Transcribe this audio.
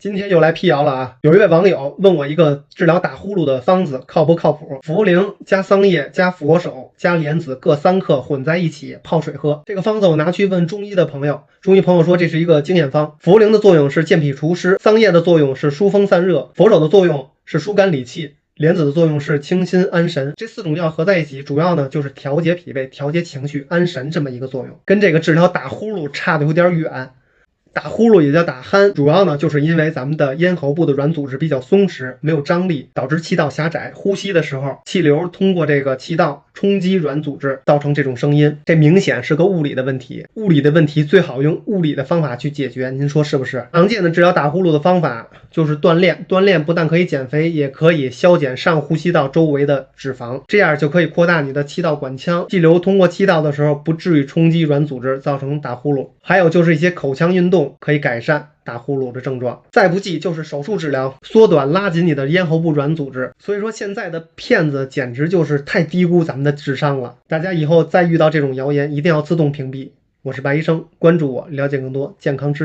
今天又来辟谣了啊！有一位网友问我一个治疗打呼噜的方子靠不靠谱？茯苓加桑叶加佛手加莲子各3克混在一起泡水喝。这个方子我拿去问中医的朋友，中医朋友说这是一个经验方。茯苓的作用是健脾除湿，桑叶的作用是疏风散热，佛手的作用是疏肝理气，莲子的作用是清心安神。这4种药合在一起，主要呢就是调节脾胃、调节情绪、安神这么一个作用，跟这个治疗打呼噜差的有点远。打呼噜也叫打鼾，主要呢就是因为咱们的咽喉部的软组织比较松弛，没有张力，导致气道狭窄，呼吸的时候气流通过这个气道冲击软组织，造成这种声音。这明显是个物理的问题，物理的问题最好用物理的方法去解决，您说是不是？常见的治疗打呼噜的方法就是锻炼，锻炼不但可以减肥，也可以消减上呼吸道周围的脂肪，这样就可以扩大你的气道管腔，气流通过气道的时候不至于冲击软组织，造成打呼噜。还有就是一些口腔运动可以改善打呼噜的症状，再不济就是手术治疗，缩短拉紧你的咽喉部软组织。所以说现在的骗子简直就是太低估咱们的智商了，大家以后再遇到这种谣言一定要自动屏蔽。我是白医生，关注我，了解更多健康知识。